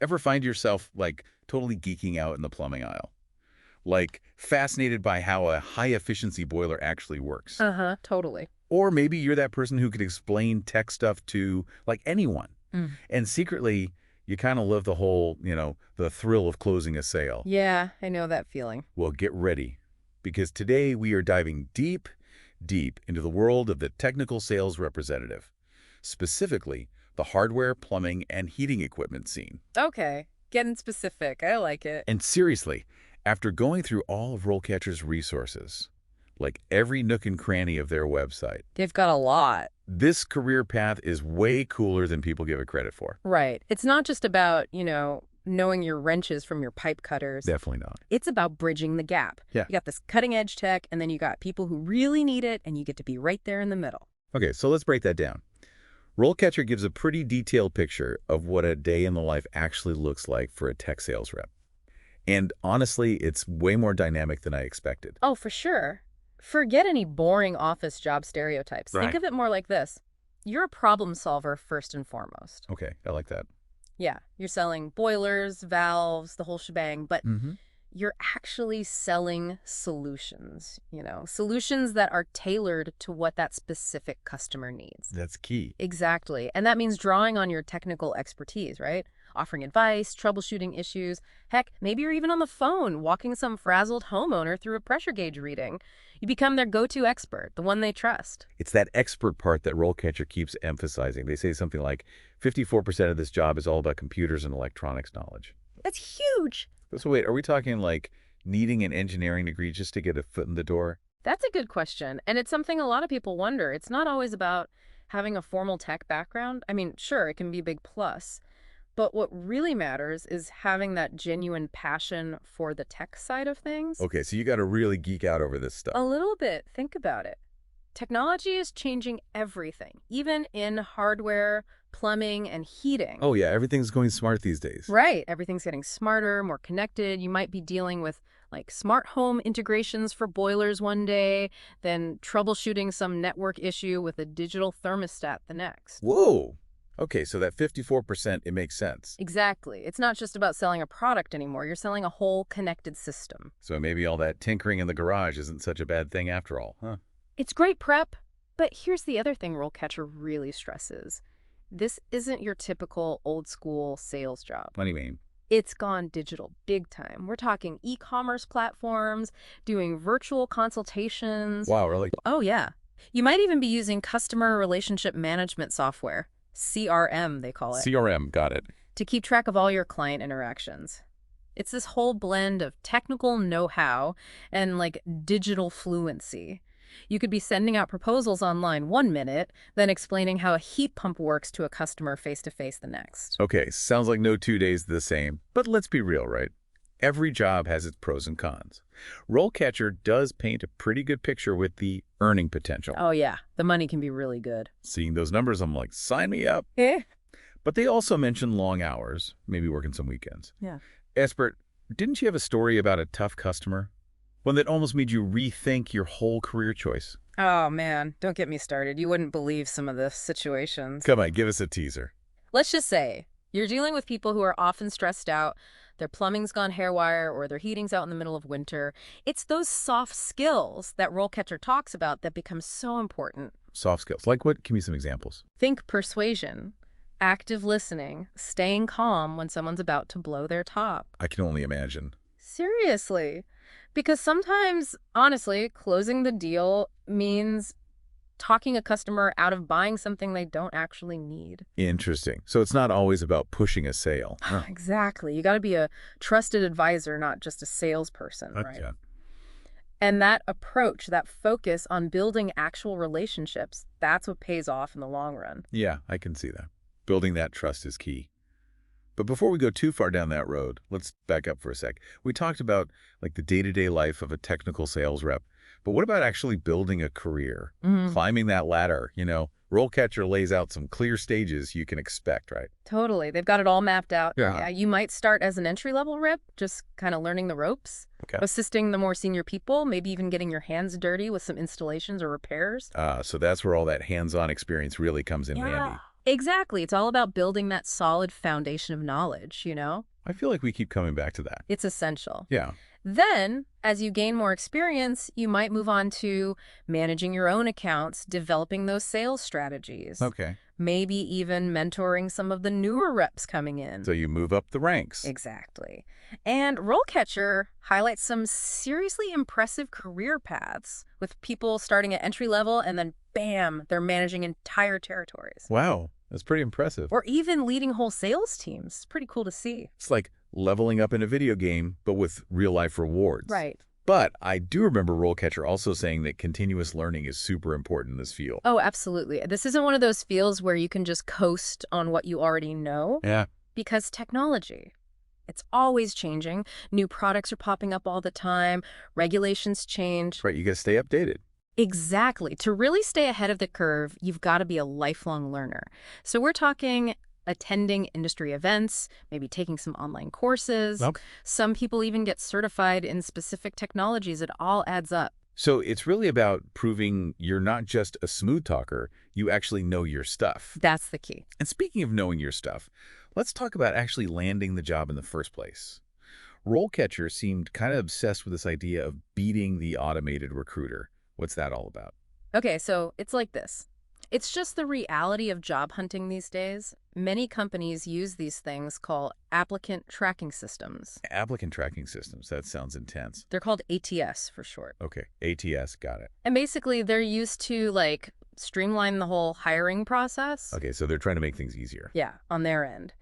Ever find yourself, like, totally geeking out in the plumbing aisle? Like, fascinated by how a high-efficiency boiler actually works? Uh-huh, totally. Or maybe you're that person who could explain tech stuff to, like, anyone. Mm. And secretly, you kind of love the whole, the thrill of closing a sale. Yeah, I know that feeling. Well, get ready, because today we are diving deep, deep into the world of the technical sales representative, specifically the hardware, plumbing, and heating equipment scene. Okay, getting specific. I like it. And seriously, after going through all of RoleCatcher's resources, like every nook and cranny of their website, They've got a lot. this career path is way cooler than people give it credit for. Right. It's not just about, knowing your wrenches from your pipe cutters. Definitely not. It's about bridging the gap. Yeah. You got this cutting edge tech, and then you got people who really need it, and you get to be right there in the middle. Okay, so let's break that down. RoleCatcher gives a pretty detailed picture of what a day in the life actually looks like for a tech sales rep. And honestly, it's way more dynamic than I expected. Oh, for sure. Forget any boring office job stereotypes. Right. Think of it more like this. You're a problem solver first and foremost. Okay, I like that. Yeah, you're selling boilers, valves, the whole shebang, but Mm-hmm. you're actually selling solutions, solutions that are tailored to what that specific customer needs. That's key. Exactly. And that means drawing on your technical expertise, right? Offering advice, troubleshooting issues. Heck, maybe you're even on the phone walking some frazzled homeowner through a pressure gauge reading. You become their go-to expert, the one they trust. It's that expert part that RoleCatcher keeps emphasizing. They say something like 54% of this job is all about computers and electronics knowledge. That's huge. So wait, are we talking like needing an engineering degree just to get a foot in the door? That's a good question. And it's something a lot of people wonder. It's not always about having a formal tech background. I mean, sure, it can be a big plus. But what really matters is having that genuine passion for the tech side of things. Okay, so you got to really geek out over this stuff. A little bit. Think about it. Technology is changing everything, even in hardware, plumbing, and heating. Oh yeah, everything's going smart these days. Right. Everything's getting smarter, more connected. You might be dealing with like smart home integrations for boilers one day, then troubleshooting some network issue with a digital thermostat the next. Whoa. Okay, so that 54%, it makes sense. Exactly. It's not just about selling a product anymore. You're selling a whole connected system. So maybe all that tinkering in the garage isn't such a bad thing after all, huh? It's great prep, but here's the other thing RoleCatcher really stresses. This isn't your typical old-school sales job. What do you mean? It's gone digital big time. We're talking e-commerce platforms, doing virtual consultations. Wow, really? Oh, yeah. You might even be using customer relationship management software, CRM, they call it, CRM, got it. to keep track of all your client interactions. It's this whole blend of technical know-how and like digital fluency. You could be sending out proposals online one minute, then explaining how a heat pump works to a customer face-to-face the next. Okay, sounds like no 2 days the same. But let's be real, right? Every job has its pros and cons. RoleCatcher does paint a pretty good picture with the earning potential. Oh, yeah. The money can be really good. Seeing those numbers, I'm like, sign me up. Eh? But they also mention long hours, maybe working some weekends. Yeah. Espert, didn't you have a story about a tough customer? One that almost made you rethink your whole career choice? Oh, man. Don't get me started. You wouldn't believe some of the situations. Come on, give us a teaser. Let's just say you're dealing with people who are often stressed out. Their plumbing's gone haywire or their heating's out in the middle of winter. It's those soft skills that RoleCatcher talks about that become so important. Soft skills. Like what? Give me some examples. Think persuasion, active listening, staying calm when someone's about to blow their top. I can only imagine. Seriously. Because sometimes, honestly, closing the deal means talking a customer out of buying something they don't actually need. Interesting. So it's not always about pushing a sale. Huh. Exactly. You got to be a trusted advisor, not just a salesperson, right? Gotcha. And that approach, that focus on building actual relationships, that's what pays off in the long run. Yeah, I can see that. Building that trust is key. But before we go too far down that road, let's back up for a sec. We talked about like the day-to-day life of a technical sales rep. But what about actually building a career? Climbing that ladder, RoleCatcher lays out some clear stages you can expect, right? Totally. They've got it all mapped out. Yeah. You might start as an entry-level rep, just kind of learning the ropes, Okay. assisting the more senior people, maybe even getting your hands dirty with some installations or repairs. So that's where all that hands-on experience really comes in handy. Exactly. It's all about building that solid foundation of knowledge, you know? I feel like we keep coming back to that. It's essential. Yeah. Then, as you gain more experience, you might move on to managing your own accounts, developing those sales strategies, Okay. maybe even mentoring some of the newer reps coming in. So you move up the ranks. Exactly. And RoleCatcher highlights some seriously impressive career paths with people starting at entry level and then, bam, they're managing entire territories. Wow. That's pretty impressive. Or even leading whole sales teams. It's pretty cool to see. It's like leveling up in a video game, but with real-life rewards. Right. But I do remember RoleCatcher also saying that continuous learning is super important in this field. Oh, absolutely. This isn't one of those fields where you can just coast on what you already know. Yeah. Because technology, it's always changing. New products are popping up all the time. Regulations change. Right. You got to stay updated. Exactly. To really stay ahead of the curve, you've got to be a lifelong learner. So we're talking attending industry events, maybe taking some online courses. Okay. Some people even get certified in specific technologies. It all adds up. So it's really about proving you're not just a smooth talker, you actually know your stuff. That's the key. And speaking of knowing your stuff, let's talk about actually landing the job in the first place. RoleCatcher seemed kind of obsessed with this idea of beating the automated recruiter. What's that all about? Okay, so it's like this. It's just the reality of job hunting these days. Many companies use these things called applicant tracking systems. Applicant tracking systems. That sounds intense. They're called ATS for short. Okay, ATS, got it. And basically, they're used to, like, streamline the whole hiring process. Okay, so they're trying to make things easier. Yeah, on their end.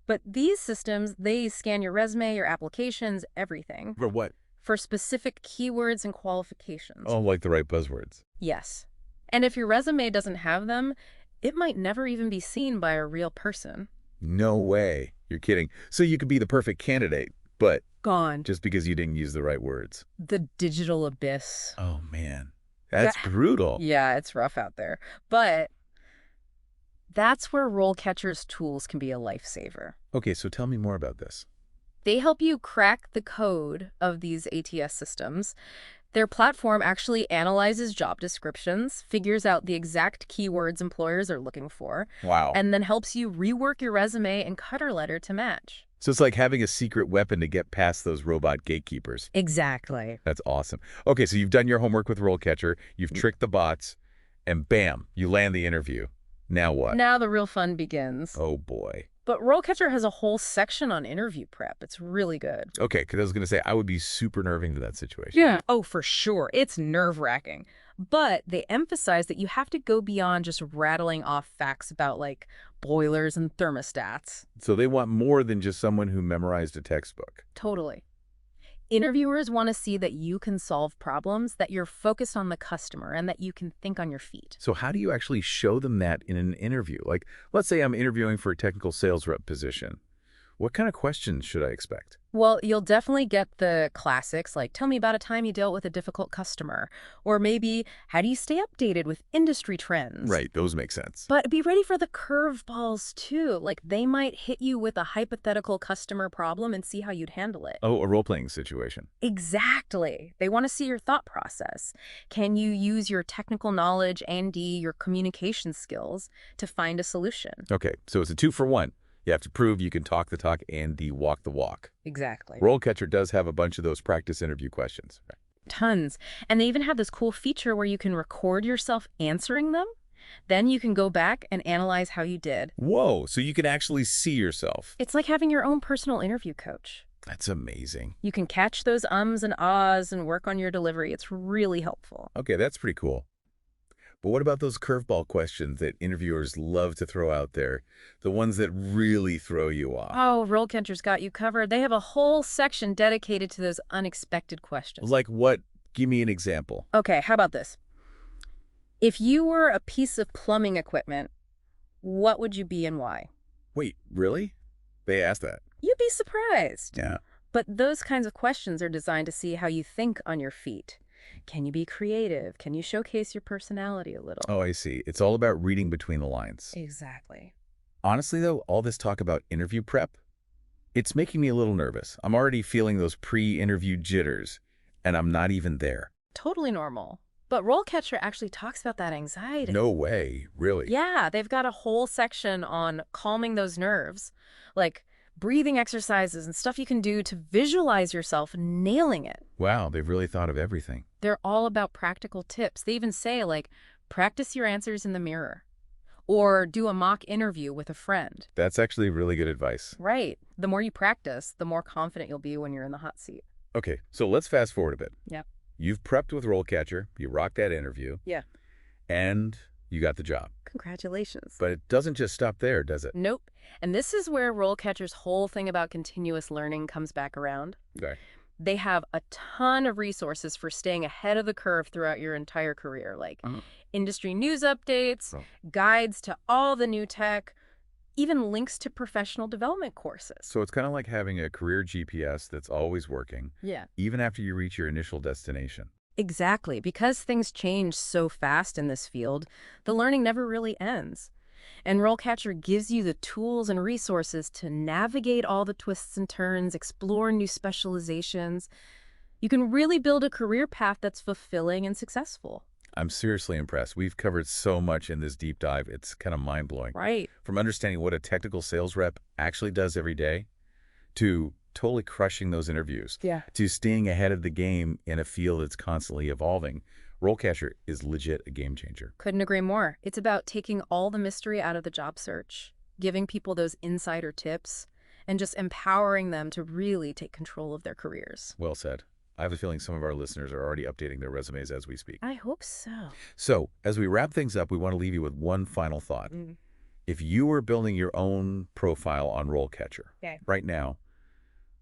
But these systems, they scan your resume, your applications, everything, For what? for specific keywords and qualifications. Oh, like the right buzzwords. Yes. And if your resume doesn't have them, it might never even be seen by a real person. No way. You're kidding. So you could be the perfect candidate, but Gone. just because you didn't use the right words. The digital abyss. Oh, man. That's brutal. Yeah, it's rough out there. But that's where RoleCatcher's tools can be a lifesaver. Okay, so tell me more about this. They help you crack the code of these ATS systems. Their platform actually analyzes job descriptions, figures out the exact keywords employers are looking for, Wow. and then helps you rework your resume and cover letter to match. So it's like having a secret weapon to get past those robot gatekeepers. Exactly. That's awesome. Okay, so you've done your homework with RoleCatcher, you've tricked the bots, and bam, you land the interview. Now what? Now the real fun begins. Oh, boy. But RoleCatcher has a whole section on interview prep. It's really good. Okay, because I was going to say, I would be super nerving to that situation. Oh, for sure. It's nerve-wracking. But they emphasize that you have to go beyond just rattling off facts about, like, boilers and thermostats. So they want more than just someone who memorized a textbook. Totally. Interviewers want to see that you can solve problems, that you're focused on the customer, and that you can think on your feet. So how do you actually show them that in an interview? Like, let's say I'm interviewing for a technical sales rep position. What kind of questions should I expect? Well, you'll definitely get the classics, like, tell me about a time you dealt with a difficult customer. Or maybe, how do you stay updated with industry trends? Right, those make sense. But be ready for the curveballs, too. Like, they might hit you with a hypothetical customer problem and see how you'd handle it. Oh, a role-playing situation. Exactly. They want to see your thought process. Can you use your technical knowledge and your communication skills to find a solution? Okay, so it's a 2-for-1. You have to prove you can talk the talk and walk the walk. Exactly. RoleCatcher does have a bunch of those practice interview questions. Tons. And they even have this cool feature where you can record yourself answering them. Then you can go back and analyze how you did. Whoa, so you can actually see yourself. It's like having your own personal interview coach. That's amazing. You can catch those ums and ahs and work on your delivery. It's really helpful. Okay, that's pretty cool. But what about those curveball questions that interviewers love to throw out there? The ones that really throw you off? Oh, RoleCatcher's got you covered. They have a whole section dedicated to those unexpected questions. Like what? Give me an example. Okay, how about this? If you were a piece of plumbing equipment, what would you be and why? Wait, really? They asked that? You'd be surprised. Yeah. But those kinds of questions are designed to see how you think on your feet. Can you be creative? Can you showcase your personality a little? Oh, I see. It's all about reading between the lines. Exactly. Honestly, though, all this talk about interview prep, it's making me a little nervous. I'm already feeling those pre-interview jitters, and I'm not even there. Totally normal. But RoleCatcher actually talks about that anxiety. No way, really? Yeah, they've got a whole section on calming those nerves, like breathing exercises and stuff you can do to visualize yourself nailing it. Wow, they've really thought of everything. They're all about practical tips. They even say, like, practice your answers in the mirror or do a mock interview with a friend. That's actually really good advice. Right. The more you practice, the more confident you'll be when you're in the hot seat. Okay, so let's fast forward a bit. Yep. You've prepped with RoleCatcher, you rocked that interview, Yeah. and you got the job. Congratulations. But it doesn't just stop there, does it? Nope. And this is where RoleCatcher's whole thing about continuous learning comes back around. Okay. They have a ton of resources for staying ahead of the curve throughout your entire career, like industry news updates, guides to all the new tech, even links to professional development courses. So it's kind of like having a career GPS that's always working, Yeah. even after you reach your initial destination. Exactly. Because things change so fast in this field, the learning never really ends. And RoleCatcher gives you the tools and resources to navigate all the twists and turns, explore new specializations. You can really build a career path that's fulfilling and successful. I'm seriously impressed. We've covered so much in this deep dive. It's kind of mind-blowing. Right. From understanding what a technical sales rep actually does every day, to totally crushing those interviews, to staying ahead of the game in a field that's constantly evolving. RoleCatcher is legit a game changer. Couldn't agree more. It's about taking all the mystery out of the job search, giving people those insider tips, and just empowering them to really take control of their careers. Well said. I have a feeling some of our listeners are already updating their resumes as we speak. I hope so. So, as we wrap things up, we want to leave you with one final thought. If you were building your own profile on RoleCatcher right now,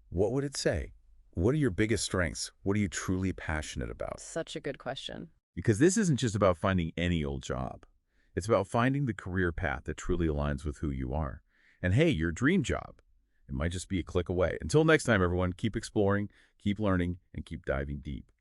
what would it say? What are your biggest strengths? What are you truly passionate about? Such a good question. Because this isn't just about finding any old job. It's about finding the career path that truly aligns with who you are. And hey, your dream job, it might just be a click away. Until next time, everyone, keep exploring, keep learning, and keep diving deep.